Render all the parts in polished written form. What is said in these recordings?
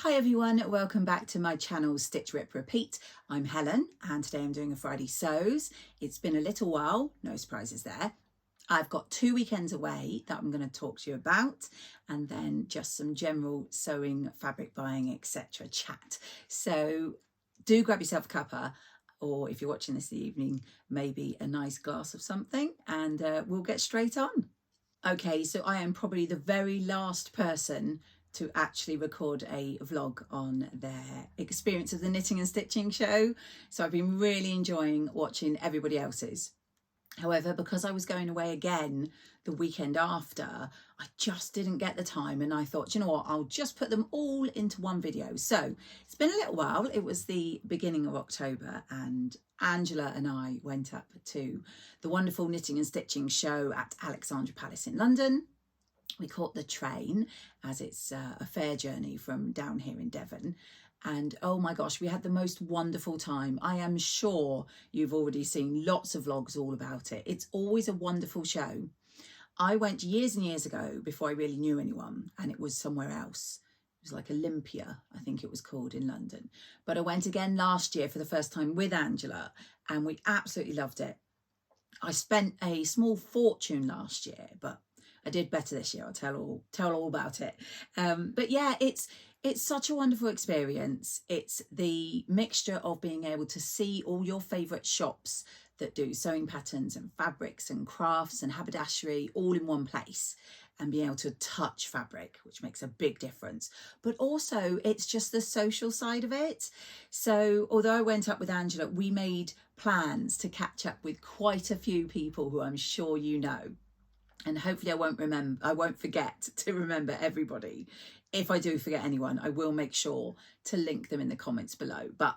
Hi everyone, welcome back to my channel Stitch Rip Repeat. I'm Helen and today I'm doing a Friday Sews. It's been a little while, no surprises there. I've got 2 weekends away that I'm going to talk to you about, and then just some general sewing, fabric buying, etc. chat. So do grab yourself a cuppa, or if you're watching this evening, maybe a nice glass of something, and we'll get straight on. Okay, so I am probably the very last person to actually record a vlog on their experience of the knitting and stitching show. So I've been really enjoying watching everybody else's. However, because I was going away again the weekend after, I just didn't get the time, and I thought, you know what, I'll just put them all into one video. So it's been a little while. It was the beginning of October and Angela and I went up to the wonderful knitting and stitching show at Alexandra Palace in London. We caught the train, as it's a fair journey from down here in Devon. And oh my gosh, we had the most wonderful time. I am sure you've already seen lots of vlogs all about it. It's always a wonderful show. I went years and years ago before I really knew anyone, and it was somewhere else. It was like Olympia, I think it was called, in London. But I went again last year for the first time with Angela, and we absolutely loved it. I spent a small fortune last year, but I did better this year. I'll tell all about it. But yeah, it's such a wonderful experience. It's the mixture of being able to see all your favourite shops that do sewing patterns and fabrics and crafts and haberdashery all in one place, and being able to touch fabric, which makes a big difference. But also it's just the social side of it. So although I went up with Angela, we made plans to catch up with quite a few people who I'm sure you know. And hopefully I won't forget to remember everybody. If I do forget anyone, I will make sure to link them in the comments below. But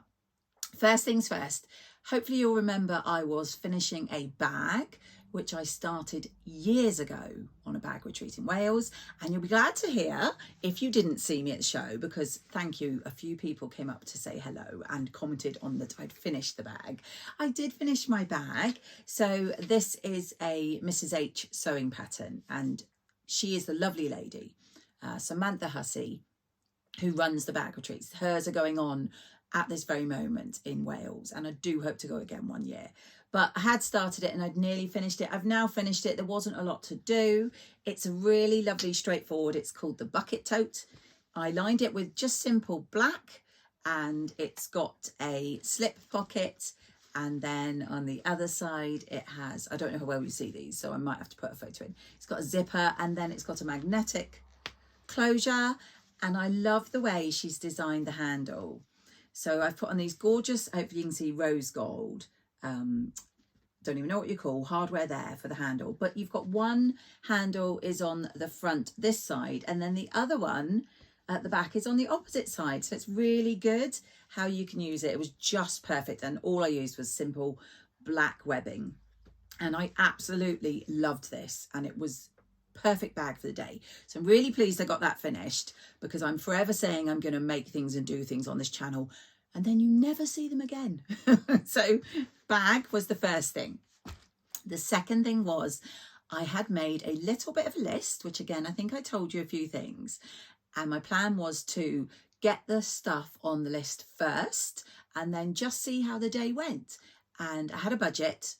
first things first, hopefully you'll remember I was finishing a bag, which I started years ago on a bag retreat in Wales. And you'll be glad to hear, if you didn't see me at the show, because thank you, a few people came up to say hello and commented on that I'd finished the bag. I did finish my bag. So this is a Mrs. H sewing pattern, and she is the lovely lady, Samantha Hussey, who runs the bag retreats. Hers are going on at this very moment in Wales, and I do hope to go again one year. But I had started it and I'd nearly finished it. I've now finished it. There wasn't a lot to do. It's a really lovely, straightforward. It's called the bucket tote. I lined it with just simple black, and it's got a slip pocket. And then on the other side, it has, I don't know how well you see these, so I might have to put a photo in. It's got a zipper, and then it's got a magnetic closure. And I love the way she's designed the handle. So I've put on these gorgeous, hopefully you can see, rose gold, don't even know what you call hardware there for the handle, but you've got one handle is on the front this side, and then the other one at the back is on the opposite side. So it's really good how you can use it. It was just perfect, and all I used was simple black webbing, and I absolutely loved this, and it was perfect bag for the day. So I'm really pleased I got that finished, because I'm forever saying I'm going to make things and do things on this channel, and then you never see them again. So bag was the first thing. The second thing was I had made a little bit of a list, which again, I think I told you a few things. And my plan was to get the stuff on the list first and then just see how the day went. And I had a budget.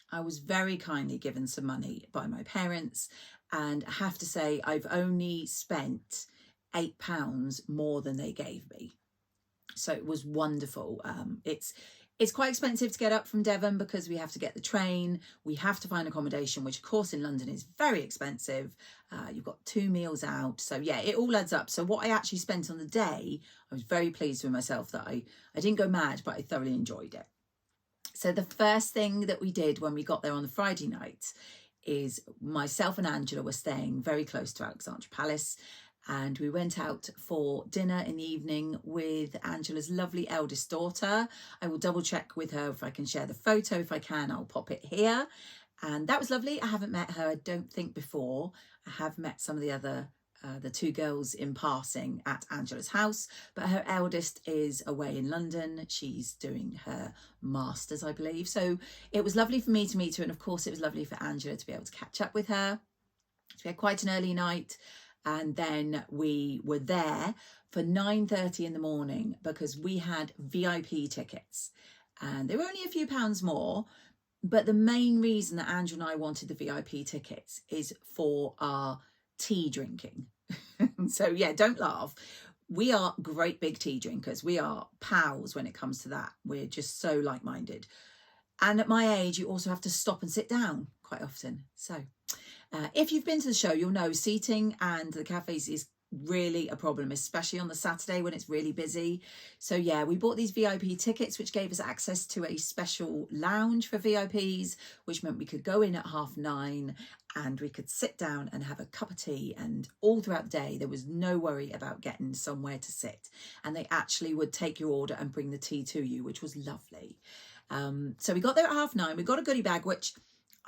I was very kindly given some money by my parents. And I have to say, I've only spent £8 more than they gave me. So it was wonderful. It's quite expensive to get up from Devon because we have to get the train. We have to find accommodation, which of course in London is very expensive. You've got 2 meals out. So yeah, it all adds up. So what I actually spent on the day, I was very pleased with myself that I didn't go mad, but I thoroughly enjoyed it. So the first thing that we did when we got there on the Friday night is myself and Angela were staying very close to Alexandra Palace, and we went out for dinner in the evening with Angela's lovely eldest daughter. I will double check with her if I can share the photo. If I can, I'll pop it here. And that was lovely. I haven't met her, I don't think, before. I have met some of the other, the 2 girls in passing at Angela's house, but her eldest is away in London. She's doing her masters, I believe. So it was lovely for me to meet her. And of course, it was lovely for Angela to be able to catch up with her. So we had quite an early night. And then we were there for 9:30 in the morning because we had VIP tickets, and they were only a few pounds more. But the main reason that Andrew and I wanted the VIP tickets is for our tea drinking. So yeah, don't laugh. We are great big tea drinkers. We are pals when it comes to that. We're just so like-minded. And at my age, you also have to stop and sit down quite often. So if you've been to the show, you'll know seating and the cafes is really a problem, especially on the Saturday when it's really busy. So yeah, we bought these VIP tickets, which gave us access to a special lounge for VIPs, which meant we could go in at 9:30 and we could sit down and have a cup of tea, and all throughout the day there was no worry about getting somewhere to sit, and they actually would take your order and bring the tea to you, which was lovely. So we got there at 9:30. We got a goodie bag, which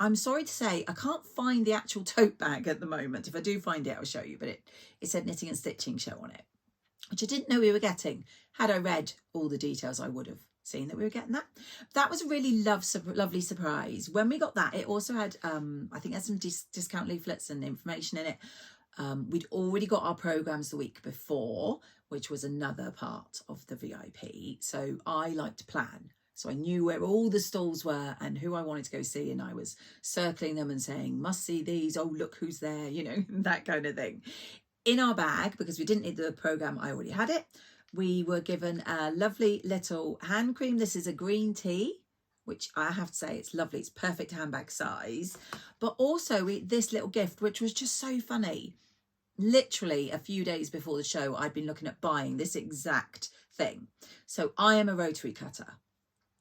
I'm sorry to say, I can't find the actual tote bag at the moment. If I do find it, I'll show you. But it said Knitting and Stitching Show on it, which I didn't know we were getting. Had I read all the details, I would have seen that we were getting that. That was a really lovely surprise. When we got that, it also had, I think, had some discount leaflets and information in it. We'd already got our programmes the week before, which was another part of the VIP. So I like to plan. So I knew where all the stalls were and who I wanted to go see. And I was circling them and saying, must see these. Oh, look who's there, you know, that kind of thing. In our bag, because we didn't need the programme, I already had it. We were given a lovely little hand cream. This is a green tea, which I have to say, it's lovely. It's perfect handbag size. But also this little gift, which was just so funny. Literally a few days before the show, I'd been looking at buying this exact thing. So I am a rotary cutter.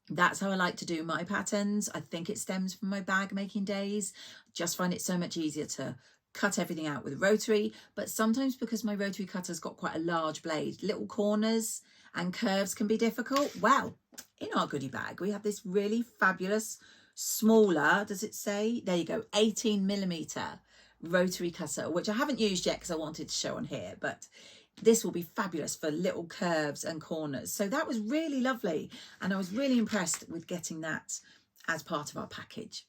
That's how I like to do my patterns. I think it stems from my bag making days. Just find it so much easier to cut everything out with a rotary. But sometimes because my rotary cutter's got quite a large blade, little corners and curves can be difficult. Well, in our goodie bag, we have this really fabulous, smaller, does it say? There you go, 18mm rotary cutter, which I haven't used yet because I wanted to show on here, but this will be fabulous for little curves and corners. So that was really lovely. And I was really impressed with getting that as part of our package.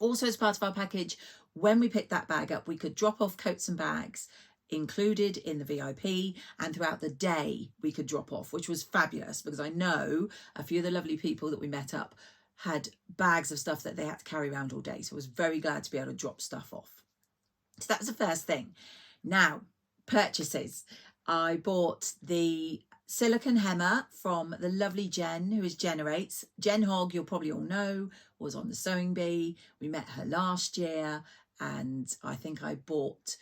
Also, as part of our package, when we picked that bag up, we could drop off coats and bags included in the VIP, and throughout the day we could drop off, which was fabulous because I know a few of the lovely people that we met up had bags of stuff that they had to carry around all day. So I was very glad to be able to drop stuff off. So that was the first thing. Now, purchases. I bought the silicone hemmer from the lovely Jen, who is Generates. Jen Hogg, you'll probably all know, was on the Sewing Bee. We met her last year, and I think I bought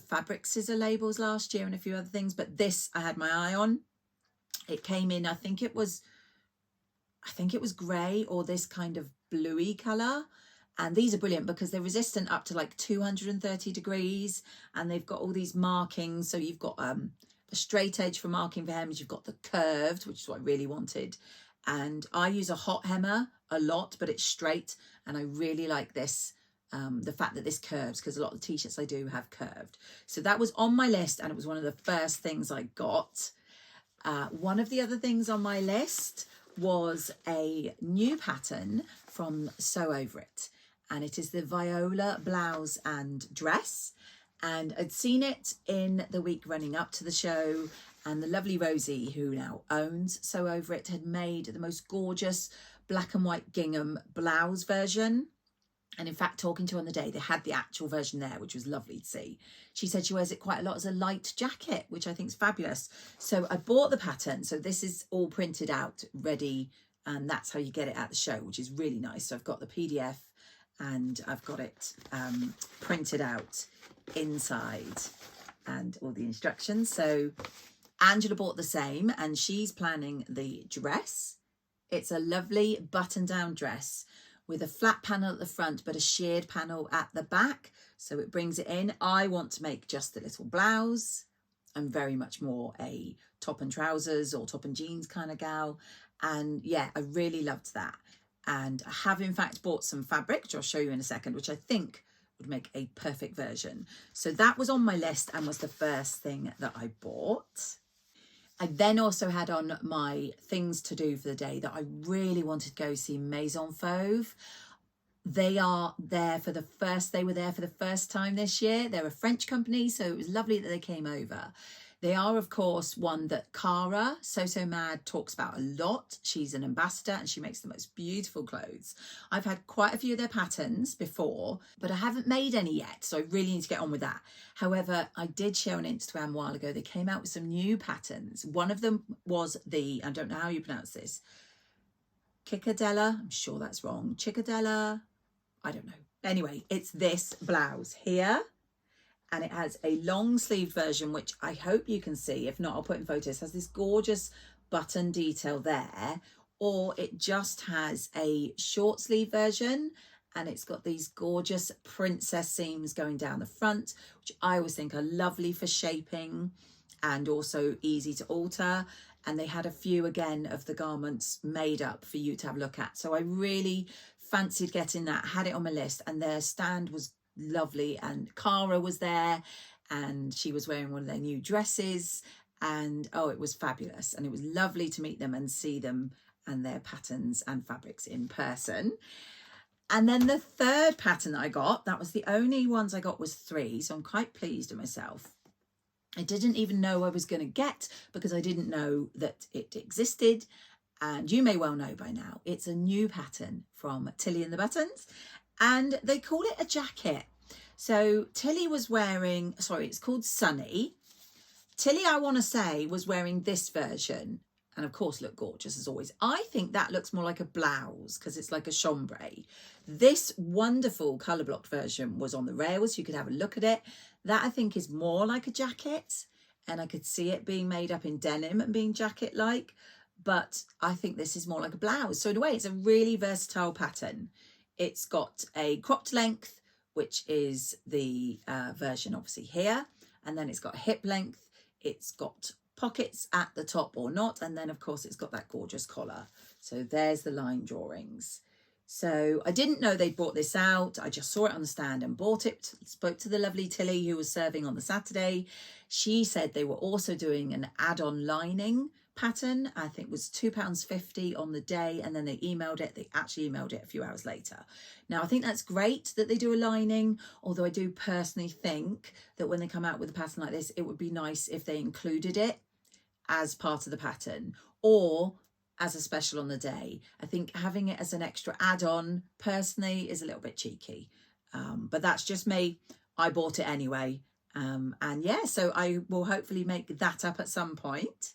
fabric scissor labels last year and a few other things, but this I had my eye on. It came in, I think it was grey or this kind of bluey colour. And these are brilliant because they're resistant up to like 230 degrees, and they've got all these markings. So you've got the straight edge for marking for hems, you've got the curved, which is what I really wanted. And I use a hot hemmer a lot, but it's straight. And I really like this, the fact that this curves, because a lot of the t-shirts I do have curved. So that was on my list, and it was one of the first things I got. One of the other things on my list was a new pattern from Sew Over It. And it is the Viola blouse and dress. And I'd seen it in the week running up to the show, and the lovely Rosie, who now owns Sew Over It, had made the most gorgeous black and white gingham blouse version. And in fact, talking to her on the day, they had the actual version there, which was lovely to see. She said she wears it quite a lot as a light jacket, which I think is fabulous. So I bought the pattern. So this is all printed out, ready, and that's how you get it at the show, which is really nice. So I've got the PDF, and I've got it printed out inside and all the instructions. So Angela bought the same, and she's planning the dress. It's a lovely button-down dress with a flat panel at the front, but a sheared panel at the back. So it brings it in. I want to make just the little blouse. I'm very much more a top and trousers or top and jeans kind of gal. And yeah, I really loved that. And I have in fact bought some fabric, which I'll show you in a second, which I think would make a perfect version. So that was on my list and was the first thing that I bought. I then also had on my things to do for the day that I really wanted to go see Maison Fauve. They were there for the first time this year. They're a French company, so it was lovely that they came over. They are, of course, one that Cara, So Mad, talks about a lot. She's an ambassador and she makes the most beautiful clothes. I've had quite a few of their patterns before, but I haven't made any yet, so I really need to get on with that. However, I did share on Instagram a while ago, they came out with some new patterns. One of them was the, I don't know how you pronounce this, Ciccadella, I'm sure that's wrong, Ciccadella, I don't know. Anyway, it's this blouse here. And it has a long sleeved version, which I hope you can see. If not, I'll put in photos. It has this gorgeous button detail there, or it just has a short sleeve version and it's got these gorgeous princess seams going down the front, which I always think are lovely for shaping and also easy to alter. And they had a few again of the garments made up for you to have a look at. So I really fancied getting that, had it on my list, and their stand was lovely, and Cara was there and she was wearing one of their new dresses, and oh, it was fabulous, and it was lovely to meet them and see them and their patterns and fabrics in person. And then the third pattern that I got, that was the only ones I got, was 3, so I'm quite pleased with myself. I didn't even know I was going to get, because I didn't know that it existed, and you may well know by now. It's a new pattern from Tilly and the Buttons, and they call it a jacket. So Tilly was wearing, sorry, it's called Sunny. Tilly, I want to say, was wearing this version, and of course looked gorgeous as always. I think that looks more like a blouse because it's like a chambray. This wonderful colour blocked version was on the rails. You could have a look at it. That I think is more like a jacket, and I could see it being made up in denim and being jacket-like, but I think this is more like a blouse. So in a way, it's a really versatile pattern. It's got a cropped length, which is the version obviously here. And then it's got hip length. It's got pockets at the top or not. And then, of course, it's got that gorgeous collar. So there's the line drawings. So I didn't know they'd brought this out. I just saw it on the stand and bought it. Spoke to the lovely Tilly who was serving on the Saturday. She said they were also doing an add-on lining pattern. I think it was £2.50 on the day, and then they emailed it. They actually emailed it a few hours later. Now I think that's great that they do a lining, although I do personally think that when they come out with a pattern like this, it would be nice if they included it as part of the pattern or as a special on the day. I think having it as an extra add-on personally is a little bit cheeky, but that's just me. I bought it anyway, and yeah, so I will hopefully make that up at some point.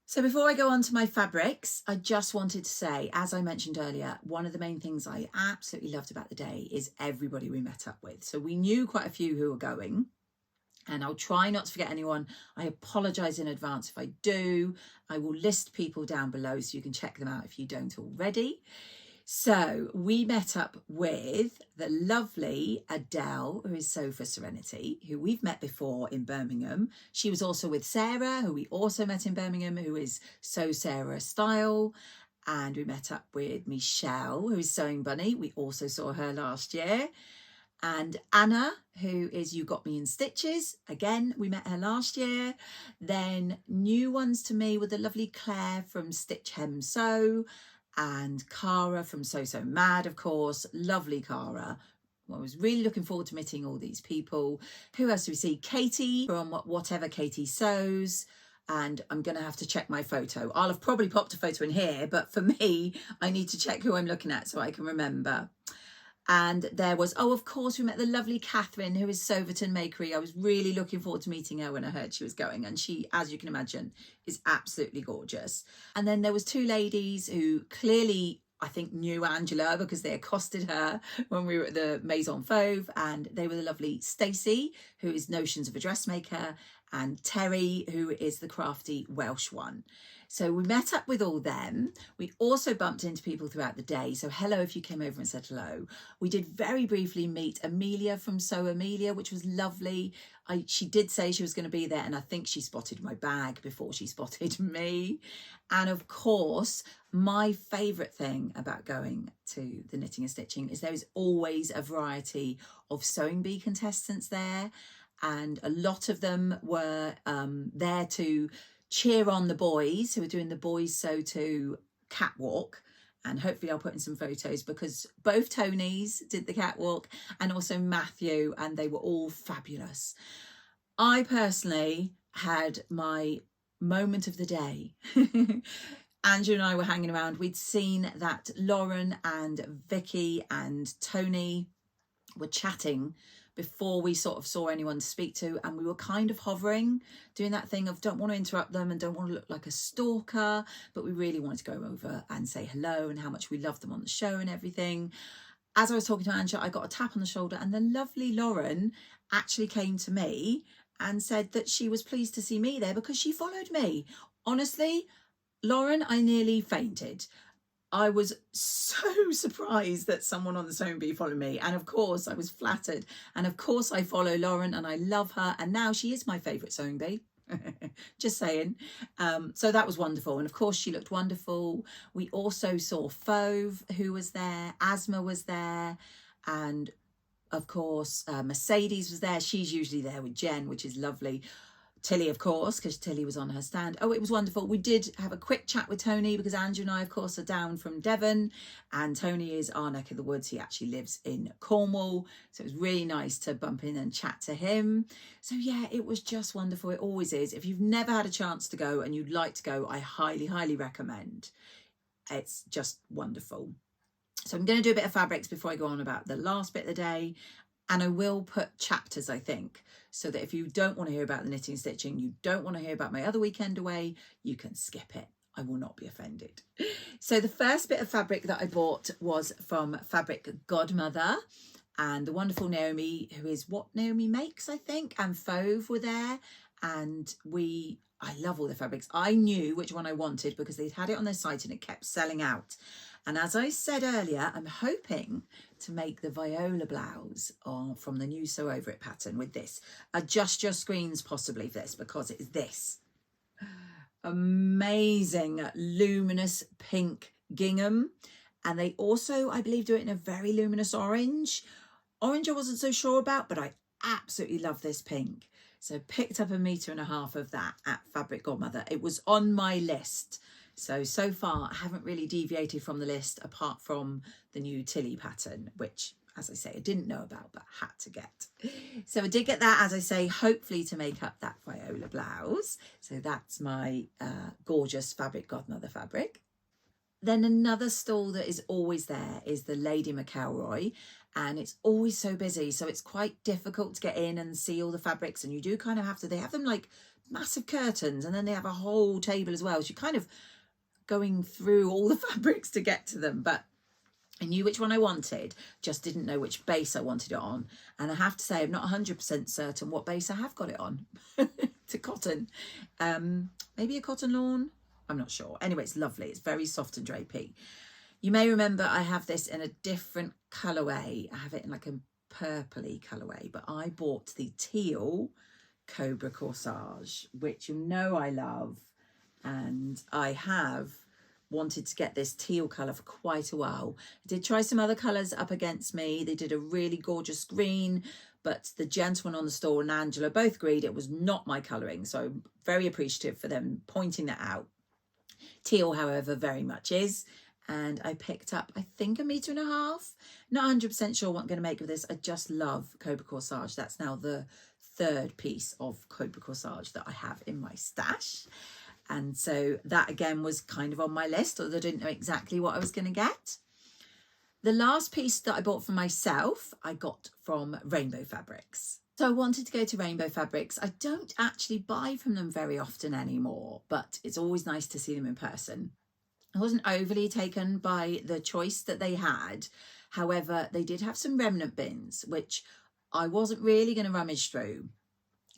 So before I go on to my fabrics, I just wanted to say, as I mentioned earlier, one of the main things I absolutely loved about the day is everybody we met up with. So we knew quite a few who were going, and I'll try not to forget anyone. I apologise in advance if I do. I will list people down below so you can check them out if you don't already. So we met up with the lovely Adele, who is Sofa Serenity, who we've met before in Birmingham. She was also with Sarah, who we also met in Birmingham, who is So Sarah Style. And we met up with Michelle, who is Sewing Bunny. We also saw her last year. And Anna, who is You Got Me in Stitches. Again, we met her last year. Then new ones to me were the lovely Claire from Stitch Hem Sew, and Cara from So Mad, of course. Lovely Cara. I was really looking forward to meeting all these people. Who else do we see? Katie from Whatever Katie Sews. And I'm going to have to check my photo. I'll have probably popped a photo in here, but for me, I need to check who I'm looking at so I can remember. And there was, oh, of course, we met the lovely Catherine, who is Soverton Makery. I was really looking forward to meeting her when I heard she was going. And she, as you can imagine, is absolutely gorgeous. And then there was 2 ladies who clearly, I think, knew Angela because they accosted her when we were at the Maison Fauve. And they were the lovely Stacey, who is Notions of a Dressmaker, and Terry, who is the crafty Welsh one. So we met up with all them. We also bumped into people throughout the day. So hello if you came over and said hello. We did very briefly meet Amelia from Sew Amelia, which was lovely. She did say she was going to be there, and I think she spotted my bag before she spotted me. And of course, my favourite thing about going to the Knitting and Stitching is there is always a variety of Sewing Bee contestants there. And a lot of them were there to cheer on the boys who were doing the Boys Sew To catwalk. And hopefully I'll put in some photos because both Tonys did the catwalk and also Matthew, and they were all fabulous. I personally had my moment of the day. Andrew and I were hanging around. We'd seen that Lauren and Vicky and Tony were chatting before we sort of saw anyone to speak to, and we were kind of hovering, doing that thing of don't want to interrupt them and don't want to look like a stalker, but we really wanted to go over and say hello and how much we loved them on the show and everything. As I was talking to Angela, I got a tap on the shoulder, and the lovely Lauren actually came to me and said that she was pleased to see me there because she followed me. Honestly, Lauren, I nearly fainted. I was so surprised that someone on the Sewing Bee followed me. And of course, I was flattered. And of course, I follow Lauren and I love her. And now she is my favourite Sewing Bee. Just saying. So that was wonderful. And of course, she looked wonderful. We also saw Fauve, who was there. Asma was there. And of course, Mercedes was there. She's usually there with Jen, which is lovely. Tilly, of course, because Tilly was on her stand. Oh, it was wonderful. We did have a quick chat with Tony because Andrew and I, of course, are down from Devon, and Tony is our neck of the woods. He actually lives in Cornwall. So it was really nice to bump in and chat to him. So yeah, it was just wonderful. It always is. If you've never had a chance to go and you'd like to go, I highly, highly recommend. It's just wonderful. So I'm going to do a bit of fabrics before I go on about the last bit of the day. And I will put chapters, I think, so that if you don't want to hear about the knitting and stitching, you don't want to hear about my other weekend away, you can skip it. I will not be offended. So the first bit of fabric that I bought was from Fabric Godmother, and the wonderful Naomi, who is What Naomi Makes, I think, and Fauve were there. And I love all the fabrics. I knew which one I wanted because they'd had it on their site and it kept selling out. And as I said earlier, I'm hoping to make the Viola blouse from the new Sew Over It pattern with this. Adjust your screens possibly for this because it is this amazing luminous pink gingham. And they also, I believe, do it in a very luminous orange. Orange I wasn't so sure about, but I absolutely love this pink. So picked up 1.5 meters of that at Fabric Godmother. It was on my list. So far, I haven't really deviated from the list apart from the new Tilly pattern, which, as I say, I didn't know about, but had to get. So I did get that, as I say, hopefully to make up that Viola blouse. So that's my gorgeous Fabric Godmother fabric. Then another stall that is always there is the Lady McElroy, and it's always so busy. So it's quite difficult to get in and see all the fabrics, and you do kind of have to, they have them like massive curtains, and then they have a whole table as well. So you kind of going through all the fabrics to get to them, but I knew which one I wanted, just didn't know which base I wanted it on. And I have to say, I'm not 100% certain what base I have got it on. To cotton, maybe a cotton lawn, I'm not sure. Anyway, it's lovely. It's very soft and drapey. You may remember I have this in a different colourway. I have it in like a purpley colourway, but I bought the teal Cobra Corsage, which you know I love. And I have wanted to get this teal colour for quite a while. I did try some other colours up against me. They did a really gorgeous green, but the gentleman on the store and Angela both agreed it was not my colouring. So I'm very appreciative for them pointing that out. Teal, however, very much is. And I picked up, I think, 1.5 meters. Not 100% sure what I'm going to make of this. I just love Cobra Corsage. That's now the third piece of Cobra Corsage that I have in my stash. And so that again was kind of on my list, although I didn't know exactly what I was going to get. The last piece that I bought for myself, I got from Rainbow Fabrics. So I wanted to go to Rainbow Fabrics. I don't actually buy from them very often anymore, but it's always nice to see them in person. I wasn't overly taken by the choice that they had. However, they did have some remnant bins, which I wasn't really going to rummage through.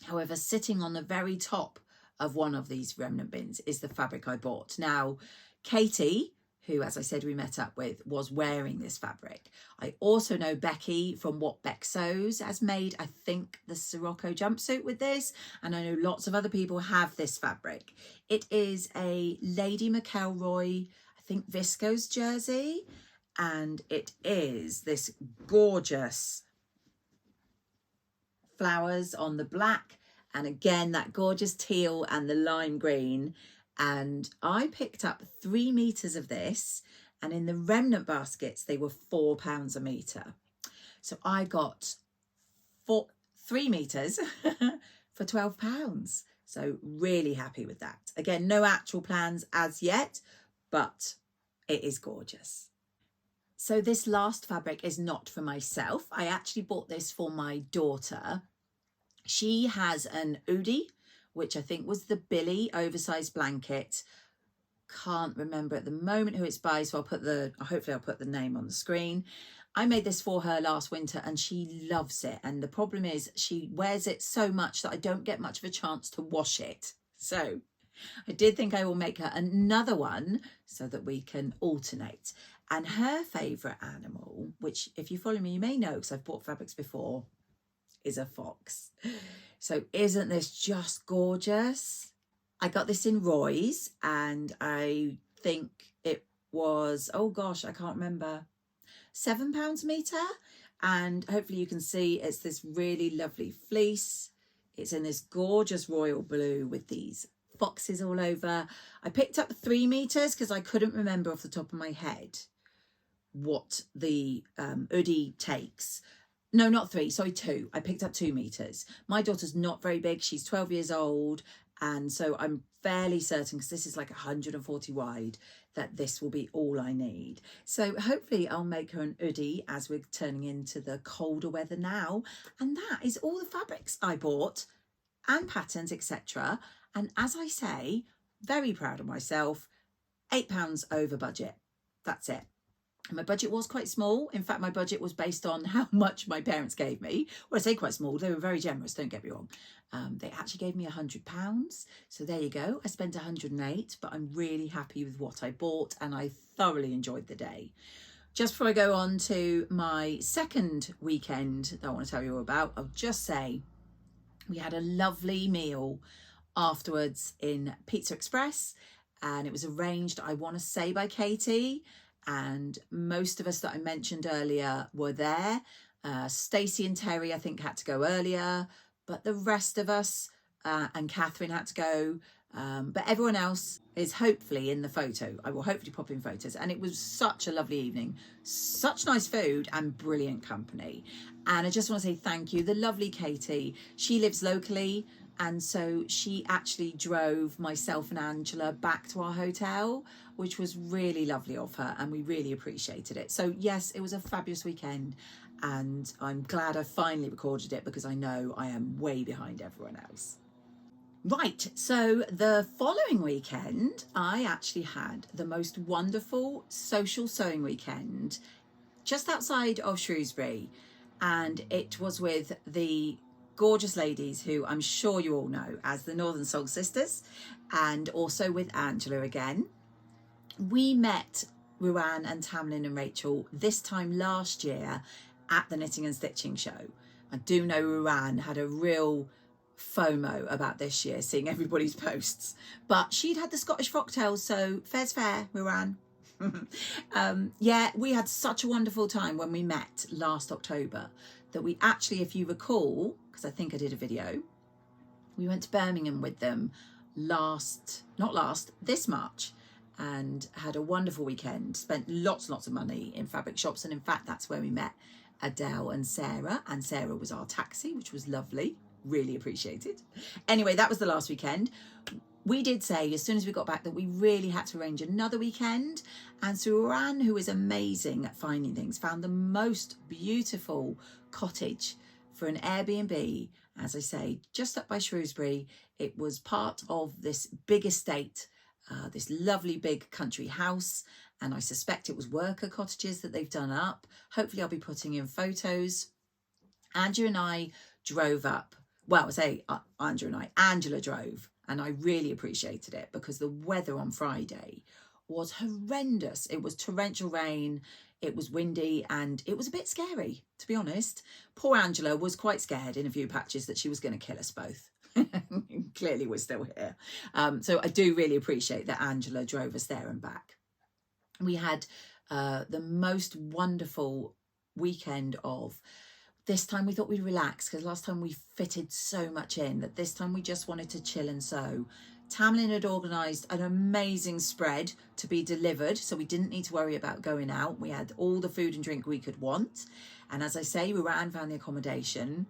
However, sitting on the very top of one of these remnant bins is the fabric I bought. Now, Katie, who, as I said, we met up with, was wearing this fabric. I also know Becky from What Beck Sews has made, I think, the Sirocco jumpsuit with this. And I know lots of other people have this fabric. It is a Lady McElroy, I think, viscose jersey. And it is this gorgeous flowers on the black. And again, that gorgeous teal and the lime green. And I picked up 3 meters of this, and in the remnant baskets, they were £4 a meter. So I got 3 meters for £12. So really happy with that. Again, no actual plans as yet, but it is gorgeous. So this last fabric is not for myself. I actually bought this for my daughter. She has an Udi, which I think was the Billy oversized blanket. Can't remember at the moment who it's by, so hopefully I'll put the name on the screen. I made this for her last winter and she loves it. And the problem is she wears it so much that I don't get much of a chance to wash it. So I did think I will make her another one so that we can alternate. And her favourite animal, which if you follow me, you may know because I've bought fabrics before, is a fox. So isn't this just gorgeous? I got this in Roy's and I think it was, oh gosh, I can't remember, £7 a metre. And hopefully you can see it's this really lovely fleece. It's in this gorgeous royal blue with these foxes all over. I picked up 3 meters because I couldn't remember off the top of my head what the Udi takes. No, not 3, sorry, 2. I picked up 2 meters. My daughter's not very big. She's 12 years old. And so I'm fairly certain, because this is like 140 wide, that this will be all I need. So hopefully I'll make her an Udi as we're turning into the colder weather now. And that is all the fabrics I bought and patterns, etc. And as I say, very proud of myself, £8 over budget. That's it. My budget was quite small. In fact, my budget was based on how much my parents gave me. Well, I say quite small. They were very generous, don't get me wrong. They actually gave me £100. So there you go. I spent 108, but I'm really happy with what I bought and I thoroughly enjoyed the day. Just before I go on to my second weekend that I want to tell you all about, I'll just say we had a lovely meal afterwards in Pizza Express, and it was arranged, I want to say, by Katie, and most of us that I mentioned earlier were there. Stacey and Terry I think had to go earlier, but the rest of us and Catherine had to go, but everyone else is hopefully in the photo. I will hopefully pop in photos. And it was such a lovely evening, such nice food and brilliant company. And I just want to say thank you. The lovely Katie, she lives locally, and so she actually drove myself and Angela back to our hotel, which was really lovely of her, and we really appreciated it. So yes, it was a fabulous weekend, and I'm glad I finally recorded it because I know I am way behind everyone else. Right, so the following weekend, I actually had the most wonderful social sewing weekend just outside of Shrewsbury, and it was with the gorgeous ladies who I'm sure you all know as the Northern Soul Sisters, and also with Angela again. We met Ruan and Tamlyn and Rachel this time last year at the Knitting and Stitching show. I do know Ruan had a real FOMO about this year, seeing everybody's posts, but she'd had the Scottish Frocktails, so fair's fair, Ruan. Yeah, we had such a wonderful time when we met last October that we actually, if you recall, because I think I did a video, we went to Birmingham with them this March, and had a wonderful weekend, spent lots of money in fabric shops, and in fact that's where we met Adele and Sarah was our taxi, which was lovely, really appreciated. Anyway, that was the last weekend. We did say as soon as we got back that we really had to arrange another weekend, and Ruan, who is amazing at finding things, found the most beautiful cottage for an Airbnb, as I say, just up by Shrewsbury. It was part of this big estate, this lovely big country house, and I suspect it was worker cottages that they've done up. Hopefully I'll be putting in photos. Andrew and I drove up. Well, I say Angela drove, and I really appreciated it because the weather on Friday was horrendous. It was torrential rain, it was windy, and it was a bit scary, to be honest. Poor Angela was quite scared in a few patches that she was going to kill us both. Clearly we're still here. So I do really appreciate that Angela drove us there and back. We had the most wonderful weekend of, this time we thought we'd relax because last time we fitted so much in that this time we just wanted to chill and sew. Tamlyn had organised an amazing spread to be delivered, so we didn't need to worry about going out. We had all the food and drink we could want. And as I say, Ruan found the accommodation.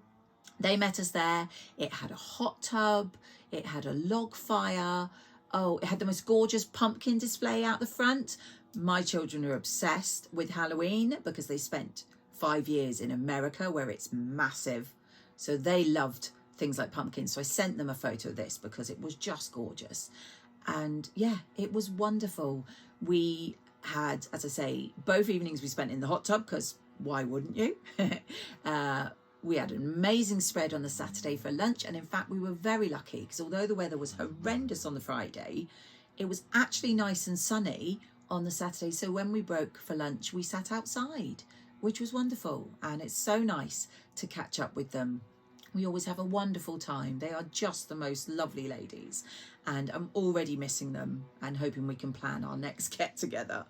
They met us there. It had a hot tub. It had a log fire. Oh, it had the most gorgeous pumpkin display out the front. My children are obsessed with Halloween because they spent 5 years in America where it's massive. So they loved things like pumpkins. So I sent them a photo of this because it was just gorgeous. And yeah, it was wonderful. We had, as I say, both evenings we spent in the hot tub because why wouldn't you? We had an amazing spread on the Saturday for lunch. And in fact, we were very lucky because although the weather was horrendous on the Friday, it was actually nice and sunny on the Saturday. So when we broke for lunch, we sat outside, which was wonderful. And it's so nice to catch up with them. We always have a wonderful time. They are just the most lovely ladies. And I'm already missing them and hoping we can plan our next get together.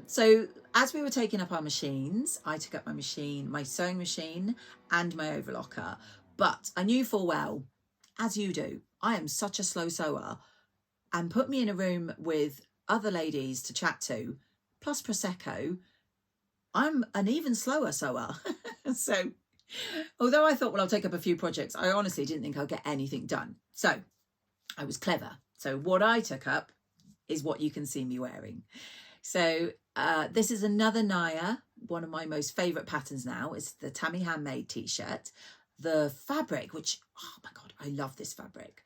So as we were taking up our machines, I took up my machine, my sewing machine and my overlocker. But I knew full well, as you do, I am such a slow sewer. And put me in a room with other ladies to chat to, plus Prosecco, I'm an even slower sewer. So although I thought, well, I'll take up a few projects, I honestly didn't think I'd get anything done. So I was clever. So what I took up is what you can see me wearing. So this is another Naya, one of my most favourite patterns now. It's the Tammy Handmade t-shirt. The fabric, which, oh my God, I love this fabric,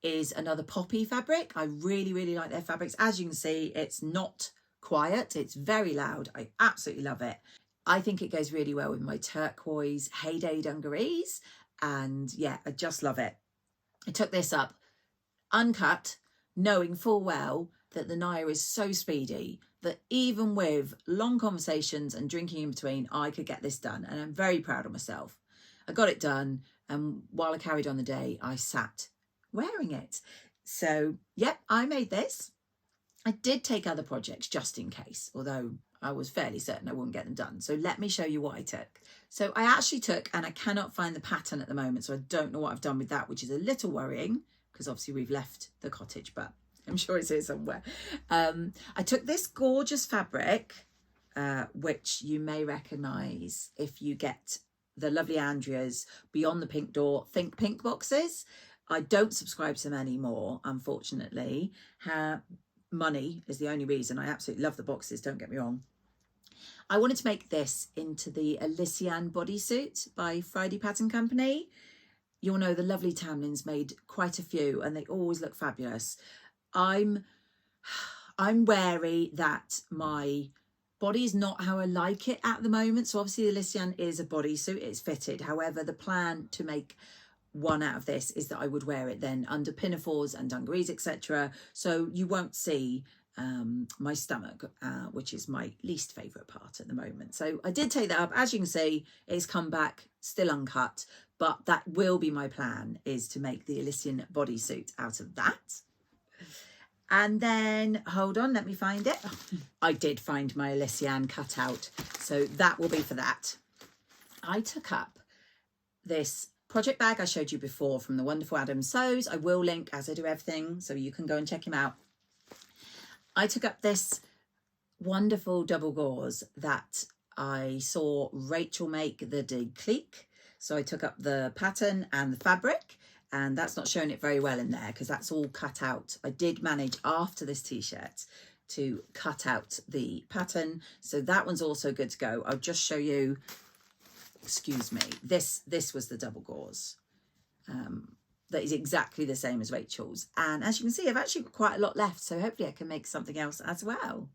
is another poppy fabric. I really, really like their fabrics. As you can see, it's not quiet. It's very loud. I absolutely love it. I think it goes really well with my turquoise Heyday dungarees. And yeah, I just love it. I took this up uncut, knowing full well that the Naya is so speedy that even with long conversations and drinking in between, I could get this done. And I'm very proud of myself. I got it done. And while I carried on the day, I sat wearing it. So, yep, I made this. I did take other projects just in case, although I was fairly certain I wouldn't get them done. So let me show you what I took. So I actually took, and I cannot find the pattern at the moment, so I don't know what I've done with that, which is a little worrying because obviously we've left the cottage, but I'm sure it's here somewhere. I took this gorgeous fabric, which you may recognise if you get the lovely Andrea's Beyond the Pink Door Think Pink boxes. I don't subscribe to them anymore, unfortunately. Money is the only reason. I absolutely love the boxes, don't get me wrong. I wanted to make this into the Elysian bodysuit by Friday Pattern Company. You'll know the lovely Tamlyn's made quite a few and they always look fabulous. I'm wary that my body is not how I like it at the moment. So obviously the Elysian is a bodysuit, it's fitted. However, the plan to make one out of this is that I would wear it then under pinafores and dungarees, etc. So you won't see my stomach, which is my least favourite part at the moment. So I did take that up. As you can see, it's come back still uncut, but that will be my plan, is to make the Elysian bodysuit out of that. And then, hold on, let me find it. I did find my Elysian cut out, so that will be for that. I took up this project bag I showed you before from the wonderful Adam Sews. I will link, as I do everything, so you can go and check him out. I took up this wonderful double gauze that I saw Rachel make, the Declique. So I took up the pattern and the fabric, and that's not showing it very well in there because that's all cut out. I did manage after this t-shirt to cut out the pattern, so that one's also good to go. I'll just show you, excuse me, this was the double gauze. That is exactly the same as Rachel's. And as you can see, I've actually got quite a lot left. So hopefully I can make something else as well.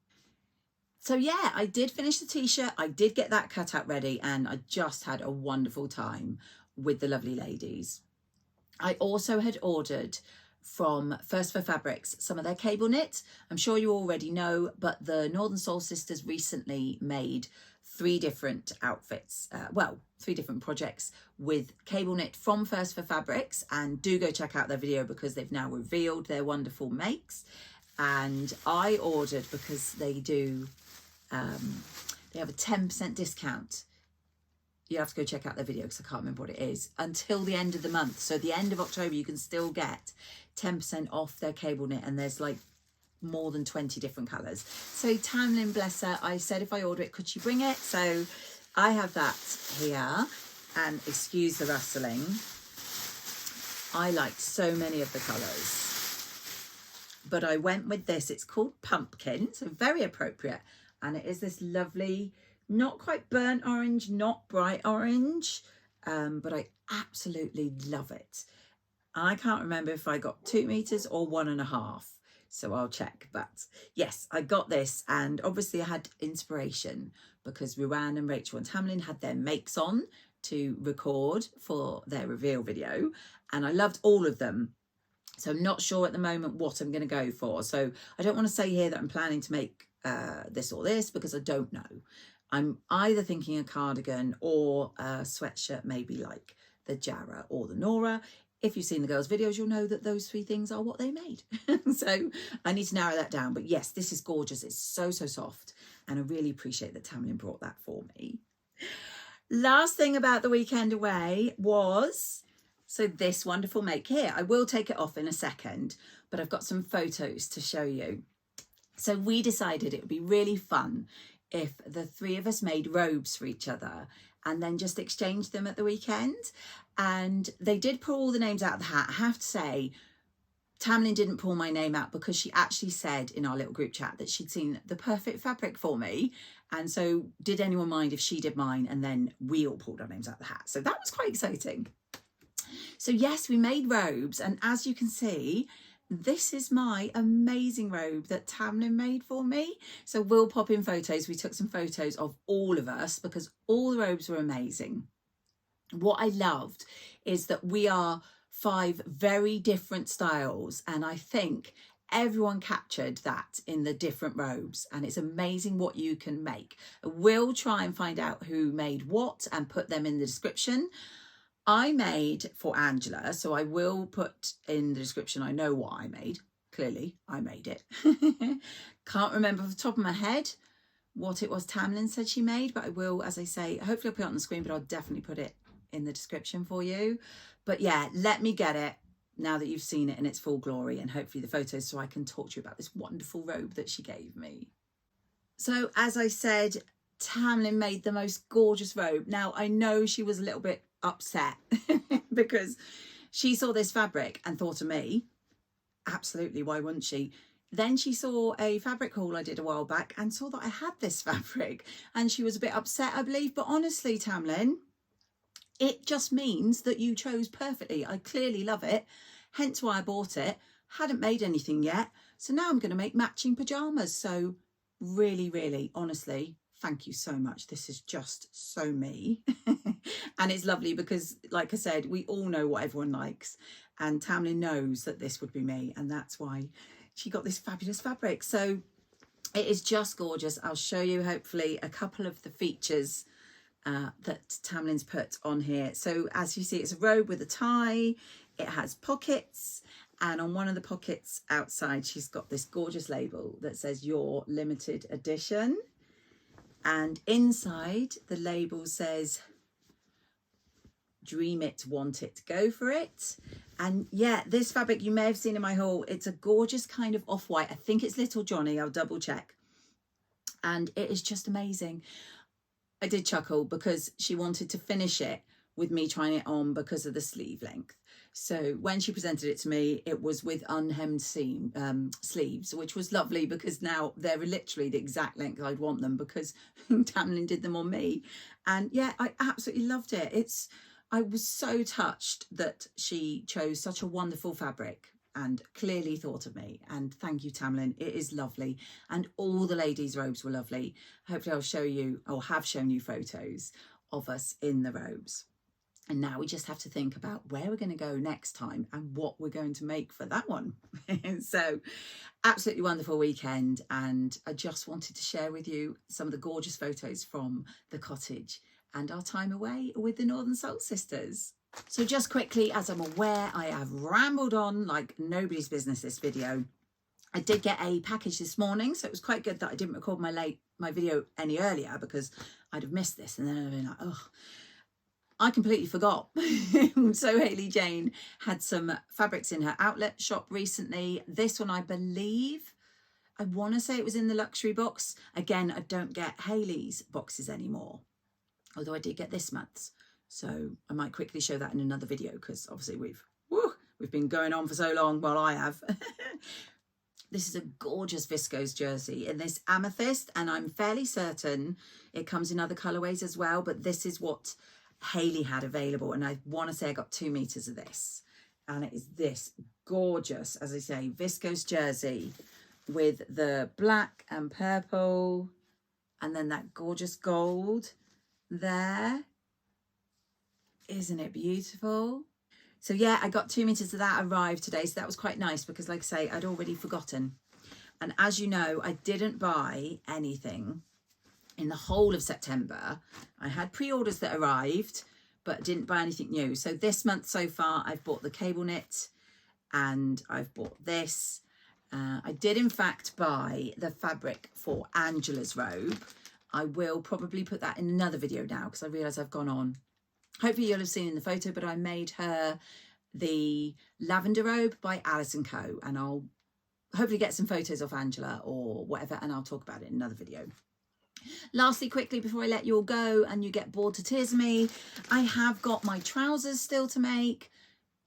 So yeah, I did finish the t-shirt. I did get that cut out ready and I just had a wonderful time with the lovely ladies. I also had ordered from First for Fabrics some of their cable knit. I'm sure you already know, but the Northern Soul Sisters recently made 3 different outfits, 3 different projects with cable knit from First for Fabrics, and do go check out their video because they've now revealed their wonderful makes. And I ordered because they do, they have a 10% discount. You have to go check out their video because I can't remember what it is, until the end of the month. So the end of October, you can still get 10% off their cable knit, and there's like more than 20 different colours. So Tamlyn, bless her, I said if I order it, could she bring it? So I have that here. and excuse the rustling. I liked so many of the colours, but I went with this. It's called Pumpkin, so very appropriate. And it is this lovely, not quite burnt orange, not bright orange, but I absolutely love it. I can't remember if I got 2 meters or 1.5, so I'll check. But yes, I got this, and obviously I had inspiration because Ruan and Rachel and Tamlyn had their makes on to record for their reveal video, and I loved all of them. So I'm not sure at the moment what I'm going to go for. So I don't want to say here that I'm planning to make this or this, because I don't know. I'm either thinking a cardigan or a sweatshirt, maybe like the Jarrah or the Nora. If you've seen the girls' videos, you'll know that those 3 things are what they made. So I need to narrow that down. But yes, this is gorgeous. It's so, so soft. And I really appreciate that Tamlyn brought that for me. Last thing about the weekend away was, so this wonderful make here. I will take it off in a second, but I've got some photos to show you. So we decided it would be really fun if the 3 of us made robes for each other and then just exchanged them at the weekend. And they did pull all the names out of the hat. I have to say, Tamlyn didn't pull my name out because she actually said in our little group chat that she'd seen the perfect fabric for me. And so did anyone mind if she did mine? And then we all pulled our names out of the hat. So that was quite exciting. So yes, we made robes. And as you can see, this is my amazing robe that Tamlyn made for me. So we'll pop in photos. We took some photos of all of us because all the robes were amazing. What I loved is that we are 5 very different styles, and I think everyone captured that in the different robes, and it's amazing what you can make. We'll try and find out who made what and put them in the description. I made for Angela, so I will put in the description. I know what I made. Clearly, I made it. Can't remember off the top of my head what it was Tamlyn said she made, but I will, as I say, hopefully I'll put it on the screen, but I'll definitely put it in the description for you. But yeah, let me get it now that you've seen it in its full glory, and hopefully the photos, so I can talk to you about this wonderful robe that she gave me. So as I said, Tamlyn made the most gorgeous robe. Now I know she was a little bit upset because she saw this fabric and thought of me. Absolutely, why wouldn't she? Then she saw a fabric haul I did a while back and saw that I had this fabric, and she was a bit upset, I believe. But honestly, Tamlyn, it just means that you chose perfectly. I clearly love it, hence why I bought it. Hadn't made anything yet, so now I'm going to make matching pajamas. So really, really, honestly, thank you so much. This is just so me. And it's lovely because, like I said, we all know what everyone likes, and Tamlyn knows that this would be me, and that's why she got this fabulous fabric. So it is just gorgeous. I'll show you hopefully a couple of the features that Tamlyn's put on here. So as you see, it's a robe with a tie. It has pockets, and on one of the pockets outside she's got this gorgeous label that says your limited edition, and inside the label says dream it, want it, go for it. And yeah, this fabric you may have seen in my haul. It's a gorgeous kind of off-white. I think it's Little Johnny, I'll double check. And it is just amazing. I did chuckle because she wanted to finish it with me trying it on because of the sleeve length. So when she presented it to me, it was with unhemmed sleeves, which was lovely because now they're literally the exact length I'd want them because Tamlyn did them on me. And yeah, I absolutely loved it. I was so touched that she chose such a wonderful fabric and clearly thought of me. And thank you, Tamlyn. It is lovely. And all the ladies' robes were lovely. Hopefully I'll show you, or have shown you, photos of us in the robes. And now we just have to think about where we're going to go next time and what we're going to make for that one. So absolutely wonderful weekend. And I just wanted to share with you some of the gorgeous photos from the cottage and our time away with the Northern Soul Sisters. So just quickly, as I'm aware, I have rambled on like nobody's business this video. I did get a package this morning, so it was quite good that I didn't record my video any earlier because I'd have missed this, and then I'd have been like, oh, I completely forgot. So Hayley Jane had some fabrics in her outlet shop recently. This one, I believe, I want to say it was in the luxury box. Again, I don't get Hayley's boxes anymore, although I did get this month's. So I might quickly show that in another video, because obviously we've been going on for so long. Well, I have. This is a gorgeous viscose jersey in this amethyst, and I'm fairly certain it comes in other colorways as well, but this is what Hayley had available, and I want to say I got 2 meters of this, and it is this gorgeous, as I say, viscose jersey with the black and purple and then that gorgeous gold there. Isn't it beautiful? So yeah, I got 2 meters of that arrived today. So that was quite nice, because like I say, I'd already forgotten. And as you know, I didn't buy anything in the whole of September. I had pre-orders that arrived, but didn't buy anything new. So this month so far, I've bought the cable knit and I've bought this. I did in fact buy the fabric for Angela's robe. I will probably put that in another video now, because I realise I've gone on. Hopefully you'll have seen in the photo, but I made her the lavender robe by Alice & Co. And I'll hopefully get some photos of Angela or whatever, and I'll talk about it in another video. Lastly, quickly, before I let you all go and you get bored to tears of me, I have got my trousers still to make.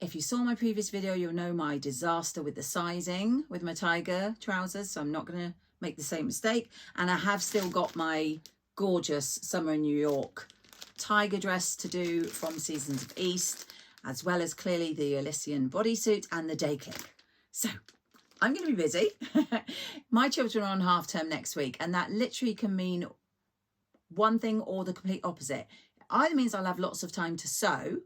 If you saw my previous video, you'll know my disaster with the sizing with my tiger trousers, so I'm not going to make the same mistake. And I have still got my gorgeous Summer in New York tiger dress to do from Seasons of East, as well as clearly the Elysian bodysuit and the day clip. So I'm going to be busy. My children are on half term next week, and that literally can mean one thing or the complete opposite. It either means I'll have lots of time to sew,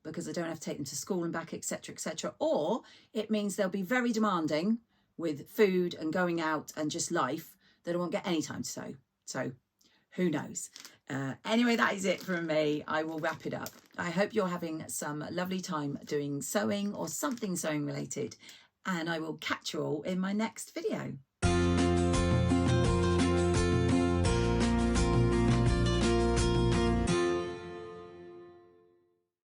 because I don't have to take them to school and back, etc., or it means they'll be very demanding with food and going out and just life, that I won't get any time to sew. So who knows? Anyway, that is it from me. I will wrap it up. I hope you're having some lovely time doing sewing or something sewing related, and I will catch you all in my next video.